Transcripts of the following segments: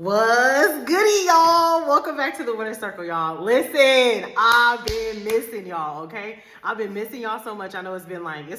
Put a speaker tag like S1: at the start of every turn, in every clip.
S1: What's goody, y'all? Welcome back to the Winner's Circle, y'all. Listen, I've been missing y'all, okay? I've been missing y'all so much. I know it's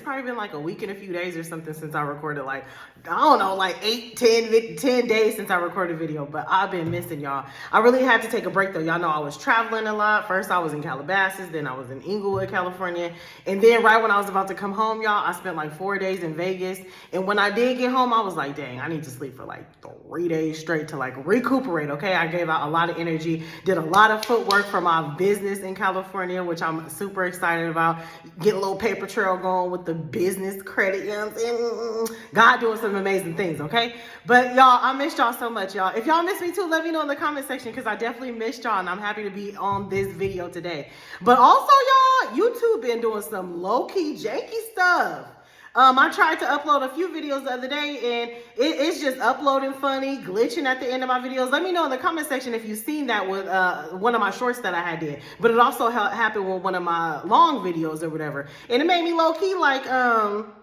S1: probably been like a week and a few days or something since I recorded, like 10 days since I recorded a video, but I've been missing y'all. I really had to take a break though. Y'all know I was traveling a lot. First I was in Calabasas, then I was in Inglewood, California. And then right when I was about to come home, y'all, I spent like 4 days in Vegas. And when I did get home, I was like, dang, I need to sleep for like 3 days straight to like recuperate, okay? I gave out a lot of energy, did a lot of footwork for my business in California, which I'm super excited about. Get a little paper trail going with the business credit, you know what I'm saying? God doing some amazing things, okay? But y'all, I missed y'all so much, y'all. If y'all miss me too, let me know in the comment section because I definitely missed y'all and I'm happy to be on this video today. But also, y'all, YouTube been doing some low-key janky stuff. I tried to upload a few videos the other day and it's just uploading funny, glitching at the end of my videos. Let me know in the comment section if you've seen that with one of my shorts that I had did. But it also happened with one of my long videos or whatever. And it made me low-key like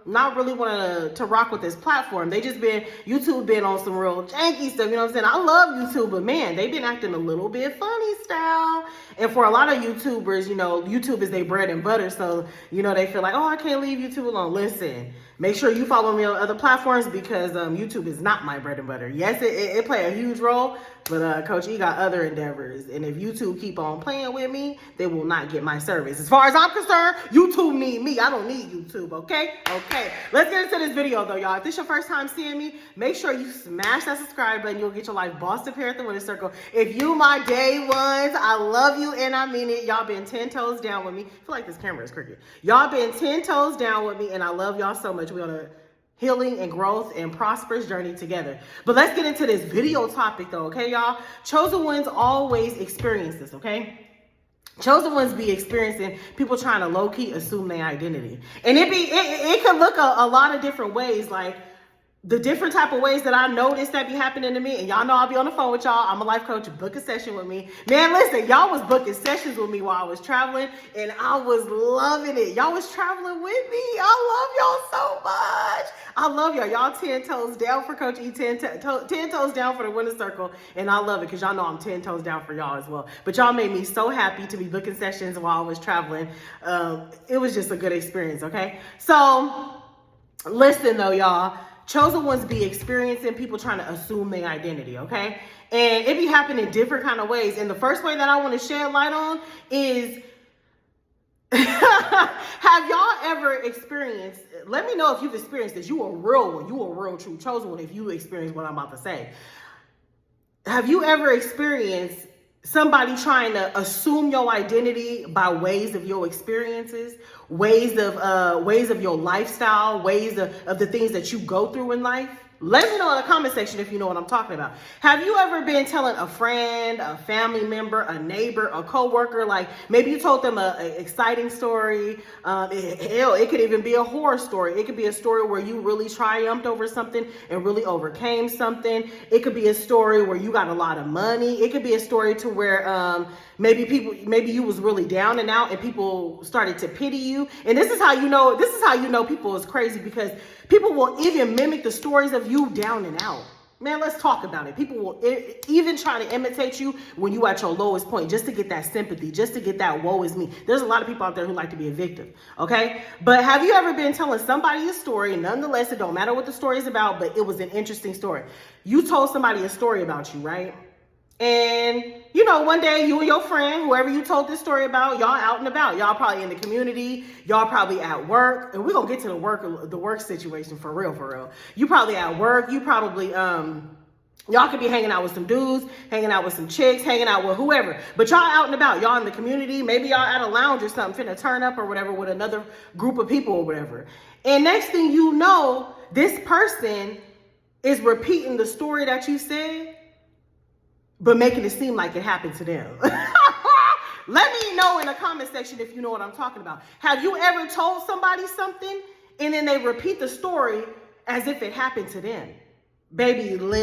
S1: not really want to rock with this platform. YouTube been on some real janky stuff, you know what I'm saying? I love YouTube, but man, they've been acting a little bit funny style. And for a lot of YouTubers, you know, YouTube is their bread and butter. So, you know, they feel like, oh, I can't leave YouTube alone. Listen, make sure you follow me on other platforms because YouTube is not my bread and butter. Yes, it play a huge role, but Coach E got other endeavors. And if YouTube keep on playing with me, they will not get my service. As far as I'm concerned, YouTube need me. I don't need YouTube, okay? Okay, let's get into this video though, y'all. If this is your first time seeing me, make sure you smash that subscribe button. You'll get your life bossed up here at the Winner's Circle. If you my day ones, I love you and I mean it. Y'all been 10 toes down with me. I feel like this camera is crooked. Y'all been 10 toes down with me and I love y'all so much. We're on a healing and growth and prosperous journey together. But let's get into this video topic though, okay, y'all? Chosen ones always experience this, okay? Chosen ones be experiencing people trying to low-key assume their identity. And it could look a lot of different ways, like the different type of ways that I noticed that be happening to me. And y'all know I'll be on the phone with y'all. I'm a life coach. Book a session with me. Man, listen, y'all was booking sessions with me while I was traveling and I was loving it. Y'all was traveling with me. I love y'all so much. I love y'all. Y'all 10 toes down for Coach E, 10 toes down for the Winner's Circle. And I love it because y'all know I'm 10 toes down for y'all as well. But y'all made me so happy to be booking sessions while I was traveling. It was just a good experience, okay? So listen though, y'all. Chosen ones be experiencing people trying to assume their identity, okay? And it be happening different kind of ways. And the first way that I want to shed light on is, have y'all ever experienced, let me know if you've experienced this. You a real one. You a real true chosen one if you experience what I'm about to say. Have you ever experienced somebody trying to assume your identity by ways of your experiences, ways of your lifestyle, ways of the things that you go through in life? Let me know in the comment section if you know what I'm talking about. Have you ever been telling a friend, a family member, a neighbor, a coworker, like maybe you told them an exciting story. It could even be a horror story. It could be a story where you really triumphed over something and really overcame something. It could be a story where you got a lot of money. It could be a story to where maybe you was really down and out and people started to pity you. And this is how you know people is crazy, because people will even mimic the stories of you down and out. Man, let's talk about it. People will even try to imitate you when you at your lowest point, just to get that sympathy, just to get that woe is me. There's a lot of people out there who like to be a victim, okay? But have you ever been telling somebody a story, nonetheless, it don't matter what the story is about, but it was an interesting story. You told somebody a story about you, right? And, you know, one day you and your friend, whoever you told this story about, y'all out and about. Y'all probably in the community. Y'all probably at work. And we're going to get to the work situation for real. You probably at work. You probably, y'all could be hanging out with some dudes, hanging out with some chicks, hanging out with whoever. But y'all out and about. Y'all in the community. Maybe y'all at a lounge or something, finna turn up or whatever with another group of people or whatever. And next thing you know, this person is repeating the story that you said, but making it seem like it happened to them. Let me know in the comment section if you know what I'm talking about. Have you ever told somebody something and then they repeat the story as if it happened to them? Baby, listen,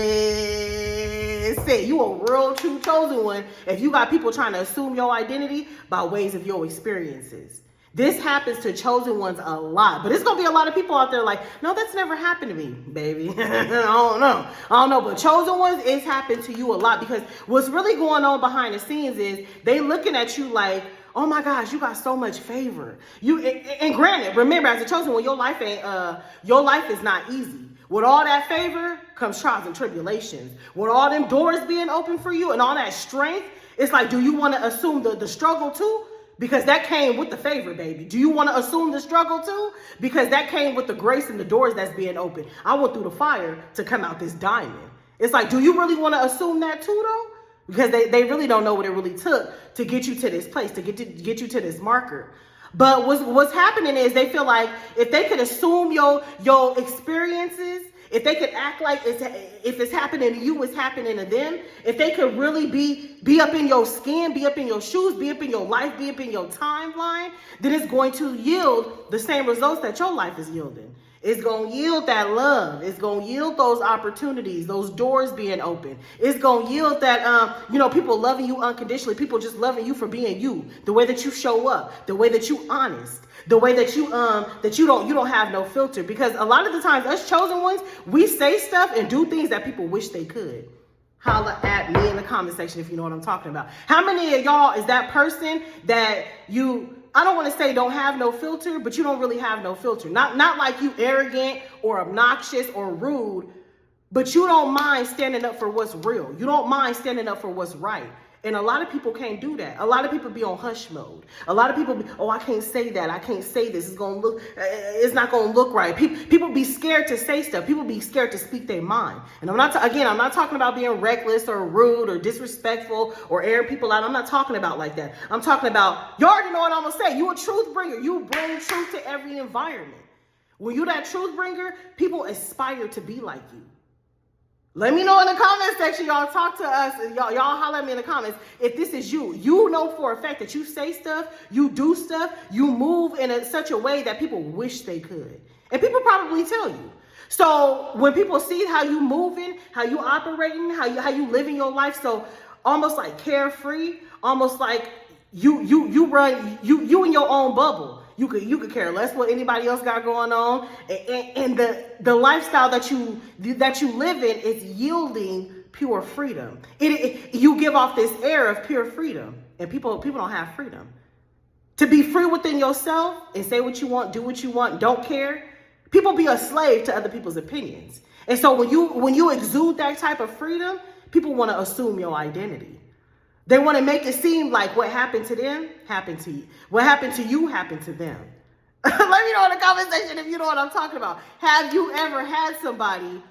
S1: you a real true chosen one if you got people trying to assume your identity by ways of your experiences. This happens to chosen ones a lot, but it's going to be a lot of people out there like, no, that's never happened to me, baby. I don't know, but chosen ones, it's happened to you a lot, because what's really going on behind the scenes is they looking at you like, oh my gosh, you got so much favor. And granted, remember, as a chosen one, your life is not easy. With all that favor comes trials and tribulations. With all them doors being open for you and all that strength, it's like, do you want to assume the struggle too? Because that came with the favor, baby. Do you want to assume the struggle too? Because that came with the grace and the doors that's being opened. I went through the fire to come out this diamond. It's like, do you really want to assume that too, though? Because they really don't know what it really took to get you to this place, to get you to this marker. But what's happening is they feel like if they could assume your experiences, if they could act like if it's happening to you, it's happening to them, if they could really be up in your skin, be up in your shoes, be up in your life, be up in your timeline, then it's going to yield the same results that your life is yielding. It's going to yield that love. It's going to yield those opportunities, those doors being open. It's going to yield that, people loving you unconditionally, people just loving you for being you, the way that you show up, the way that you honest, the way that you don't have no filter. Because a lot of the times, us chosen ones, we say stuff and do things that people wish they could. Holla at me in the comment section if you know what I'm talking about. How many of y'all is that person that I don't want to say don't have no filter, but you don't really have no filter. Not like you arrogant or obnoxious or rude, but you don't mind standing up for what's real. You don't mind standing up for what's right. And a lot of people can't do that. A lot of people be on hush mode. A lot of people be, I can't say that. I can't say this. It's not going to look right. People be scared to say stuff. People be scared to speak their mind. And I'm not talking about being reckless or rude or disrespectful or airing people out. I'm not talking about like that. I'm talking about, you already know what I'm going to say. You a truth bringer. You bring truth to every environment. When you that truth bringer, people aspire to be like you. Let me know in the comment section, y'all. Talk to us. Y'all holler at me in the comments. If this is you, you know for a fact that you say stuff, you do stuff, you move in such a way that people wish they could. And people probably tell you. So when people see how you moving, how you operating, how you living your life, so almost like carefree, almost like you in your own bubble. You could care less what anybody else got going on, and the lifestyle that you live in is yielding pure freedom. You give off this air of pure freedom, and people don't have freedom to be free within yourself and say what you want, do what you want, don't care. People be a slave to other people's opinions, and so when you exude that type of freedom, people want to assume your identity. They want to make it seem like what happened to them happened to you. What happened to you happened to them. Let me know in the comment section if you know what I'm talking about. Have you ever had somebody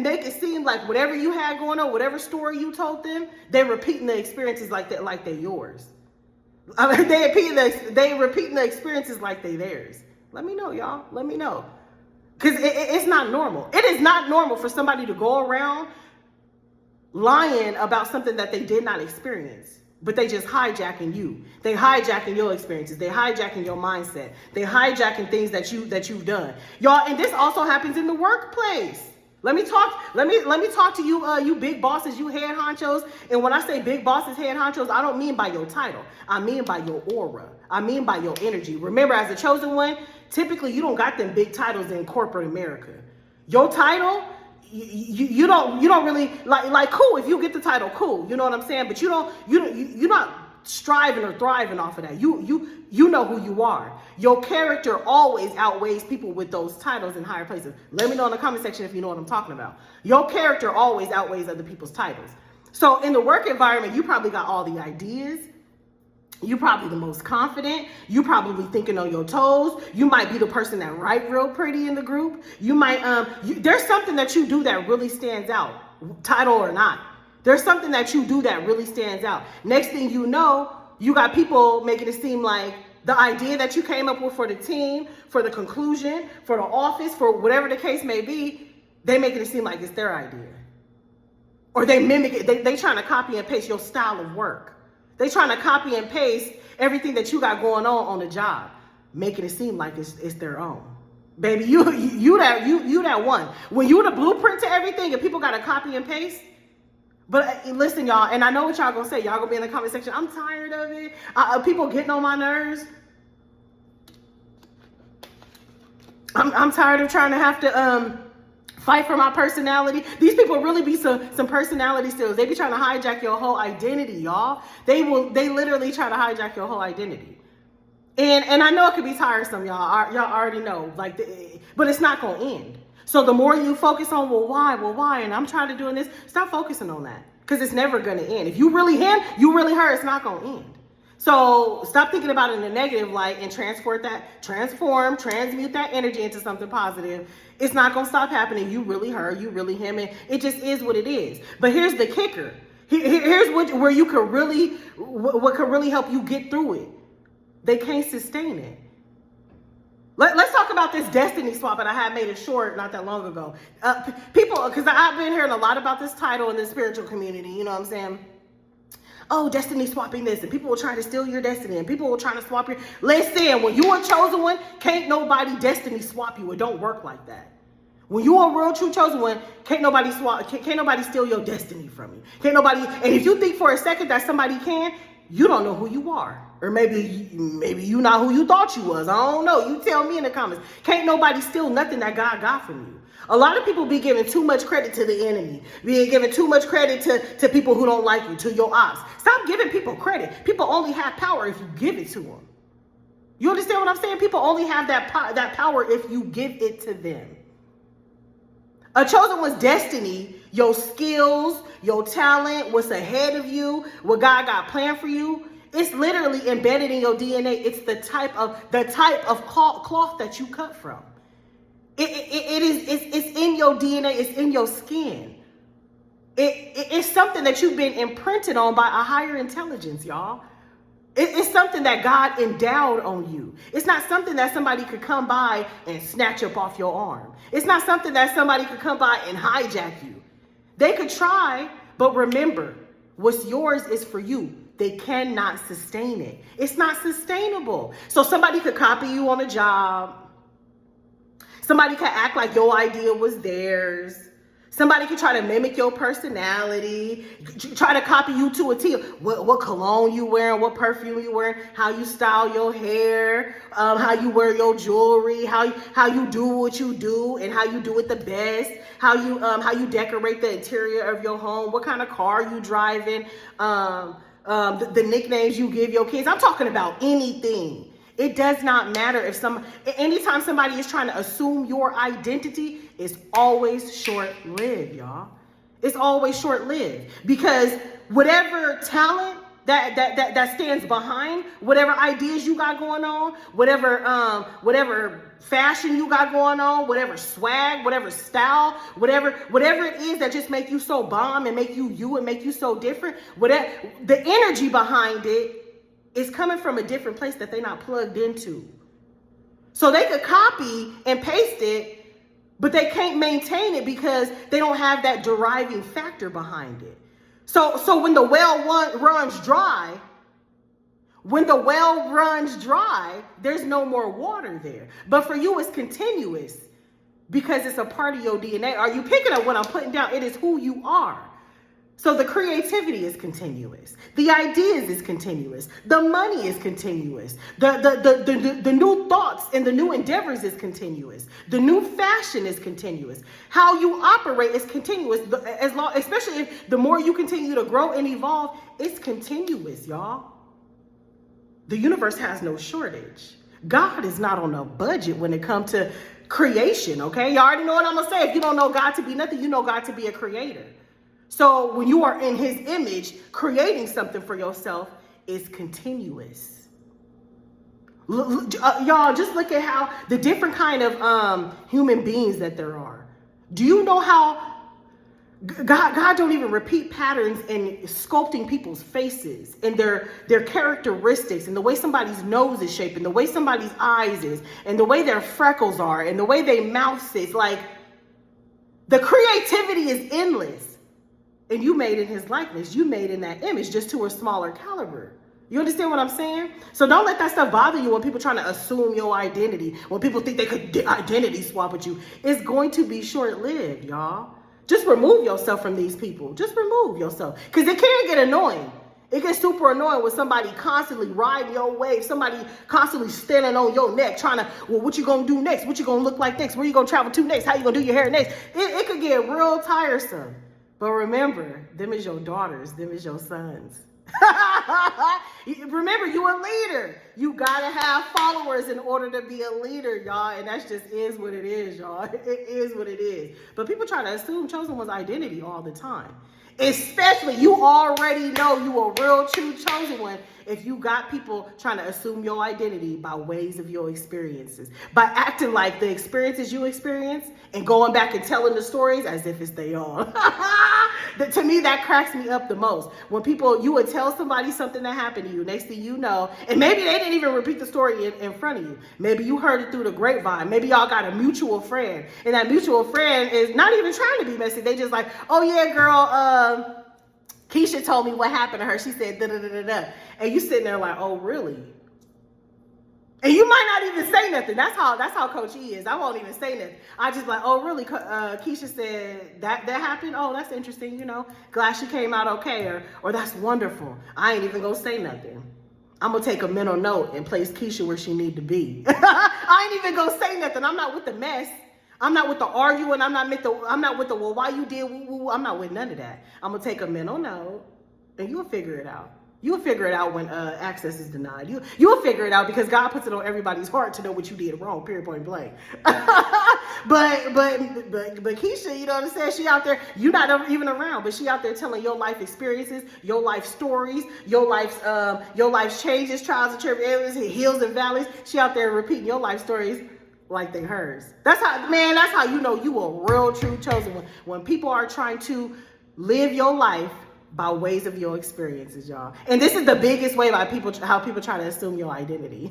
S1: make it seem like whatever you had going on, whatever story you told them, they're repeating the experiences like they're yours? I mean, they repeating the experiences like they're theirs. Let me know, y'all. Let me know. Because it's not normal. It is not normal for somebody to go around lying about something that they did not experience, but they just hijacking you. They hijacking your experiences. They hijacking your mindset. They hijacking things that you've done, y'all. And this also happens in the workplace. Let me talk to you, you big bosses, you head honchos. And when I say big bosses, head honchos, I don't mean by your title. I mean by your aura. I mean by your energy. Remember, as a chosen one, typically you don't got them big titles in corporate America. Your title, you don't really like cool. If you get the title, cool. You know what I'm saying? But you're not striving or thriving off of that. You know who you are. Your character always outweighs people with those titles in higher places. Let me know in the comment section if you know what I'm talking about. Your character always outweighs other people's titles. So in the work environment, you probably got all the ideas. You're probably the most confident. You probably thinking on your toes. You might be the person that write real pretty in the group. You might, there's something that you do that really stands out, title or not. There's something that you do that really stands out. Next thing you know, you got people making it seem like the idea that you came up with for the team, for the conclusion, for the office, for whatever the case may be, they making it seem like it's their idea. Or they mimic it. They trying to copy and paste your style of work. They trying to copy and paste everything that you got going on the job, making it seem like it's their own. Baby, you that one. When you the blueprint to everything and people got to copy and paste. But listen, y'all, and I know what y'all gonna say. Y'all gonna be in the comment section. I'm tired of it. People getting on my nerves. I'm tired of trying to have to fight for my personality. These people really be some personality steals. They be trying to hijack your whole identity, y'all. They literally try to hijack your whole identity. And I know it could be tiresome, y'all. Y'all already know, but it's not gonna end. So the more you focus on, well, why, and I'm trying to do this, stop focusing on that, because it's never gonna end. If you really him, you really her, it's not gonna end. So stop thinking about it in a negative light and transmute that energy into something positive. It's not gonna stop happening. You really her, you really him, and it just is what it is. But here's the kicker. Here's where you could really, what could really help you get through it. They can't sustain it. Let's talk about this destiny swap, and I had made it short not that long ago. People, because I've been hearing a lot about this title in the spiritual community, you know what I'm saying? Oh, destiny swapping this, and people will try to steal your destiny, and people will try to swap your. Listen, when you a chosen one, can't nobody destiny swap you. It don't work like that. When you a real true chosen one, can't nobody steal your destiny from you. Can't nobody. And if you think for a second that somebody can, you don't know who you are. Or maybe you not who you thought you was. I don't know. You tell me in the comments. Can't nobody steal nothing that God got from you. A lot of people be giving too much credit to the enemy. Being giving too much credit to people who don't like you, to your ops. Stop giving people credit. People only have power if you give it to them. You understand what I'm saying? People only have that power if you give it to them. A chosen one's destiny, your skills, your talent, what's ahead of you, what God got planned for you, it's literally embedded in your DNA. It's the type of cloth that you cut from. It's in your DNA. It's in your skin. It's something that you've been imprinted on by a higher intelligence, y'all. It's something that God endowed on you. It's not something that somebody could come by and snatch up off your arm. It's not something that somebody could come by and hijack you. They could try, but remember, what's yours is for you. They cannot sustain it. It's not sustainable. So somebody could copy you on a job. Somebody could act like your idea was theirs. Somebody could try to mimic your personality, try to copy you to a T. What cologne you wearing, what perfume you wearing, how you style your hair, how you wear your jewelry, how you do what you do, and how you do it the best, how you decorate the interior of your home, what kind of car you driving, the nicknames you give your kids. I'm talking about anything. It does not matter if anytime somebody is trying to assume your identity, it's always short-lived, y'all. It's always short-lived, because whatever talent that stands behind whatever ideas you got going on, whatever fashion you got going on, whatever swag, whatever style, whatever it is that just make you so bomb and make you and make you so different, whatever the energy behind it is coming from a different place that they're not plugged into. So they could copy and paste it, but they can't maintain it because they don't have that deriving factor behind it. So when the well runs dry, there's no more water there. But for you, it's continuous because it's a part of your DNA. Are you picking up what I'm putting down? It is who you are. So the creativity is continuous. The ideas is continuous. The money is continuous. The new thoughts and the new endeavors is continuous. The new fashion is continuous. How you operate is continuous. Especially if the more you continue to grow and evolve, it's continuous, y'all. The universe has no shortage. God is not on a budget when it comes to creation, okay? You already know what I'm going to say. If you don't know God to be nothing, you know God to be a creator. So when you are in his image, creating something for yourself is continuous. Y'all, just look at how the different kind of human beings that there are. Do you know how God don't even repeat patterns in sculpting people's faces and their characteristics and the way somebody's nose is shaped and the way somebody's eyes is and the way their freckles are and the way their mouth is. Like, the creativity is endless. And you made in his likeness. You made in that image, just to a smaller caliber. You understand what I'm saying? So don't let that stuff bother you when people trying to assume your identity. When people think they could identity swap with you. It's going to be short-lived, y'all. Just remove yourself from these people. Just remove yourself. Because it can get annoying. It gets super annoying when somebody constantly riding your wave, somebody constantly standing on your neck, trying to, well, what you gonna do next? What you gonna look like next? Where you gonna travel to next? How you gonna do your hair next? It could get real tiresome. But remember, them is your daughters, them is your sons. Remember, you a leader. You gotta have followers in order to be a leader, y'all. And that's just is what it is, y'all. It is what it is. But people try to assume chosen one's identity all the time. Especially, you already know you a real true chosen one if you got people trying to assume your identity by ways of your experiences, by acting like the experiences you experience and going back and telling the stories as if it's their own. To me, that cracks me up the most. When people, you would tell somebody something that happened to you, next thing you know, and maybe they didn't even repeat the story in front of you. Maybe you heard it through the grapevine. Maybe y'all got a mutual friend, and that mutual friend is not even trying to be messy. They just like, oh yeah, girl, Keisha told me what happened to her. She said da-da-da-da-da. And you sitting there like, oh, really? And you might not even say nothing. That's how Coach E is. I won't even say nothing. I just like, oh, really? Keisha said that happened? Oh, that's interesting, you know. Glad she came out okay. Or that's wonderful. I ain't even gonna say nothing. I'm gonna take a mental note and place Keisha where she need to be. I ain't even gonna say nothing. I'm not with the mess. I'm not with the arguing. I'm not with the, well, why you did woo woo. I'm not with none of that. I'm gonna take a mental note and you'll figure it out. You'll figure it out when access is denied. You'll figure it out because God puts it on everybody's heart to know what you did wrong, period, point blank. but Keisha, you know what I'm saying? She out there, you're not even around, but she out there telling your life experiences, your life stories, your life's changes, trials and tribulations, hills and valleys. She out there repeating your life stories like they hers. That's how you know you a real true chosen one. When people are trying to live your life by ways of your experiences, y'all. And this is the biggest way by how people try to assume your identity.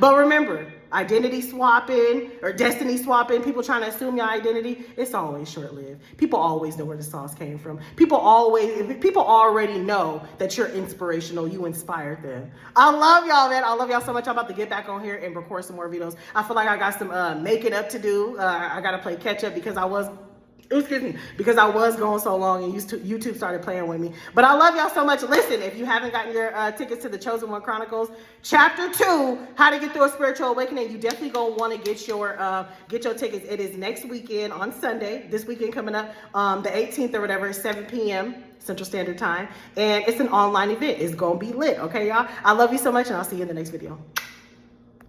S1: But remember, identity swapping or destiny swapping, people trying to assume your identity, it's always short-lived. People always know where the sauce came from. People already know that you're inspirational, you inspired them. I love y'all, man. I love y'all so much. I'm about to get back on here and record some more videos. I feel like I got some making up to do. I got to play catch up because I was going so long and YouTube started playing with me. But I love y'all so much. Listen, if you haven't gotten your tickets to the Chosen One Chronicles, Chapter 2, How to Get Through a Spiritual Awakening, you definitely gonna want to get your tickets. It is next weekend on Sunday, this weekend coming up, the 18th or whatever, 7 p.m. Central Standard Time. And it's an online event. It's gonna be lit, okay, y'all? I love you so much, and I'll see you in the next video.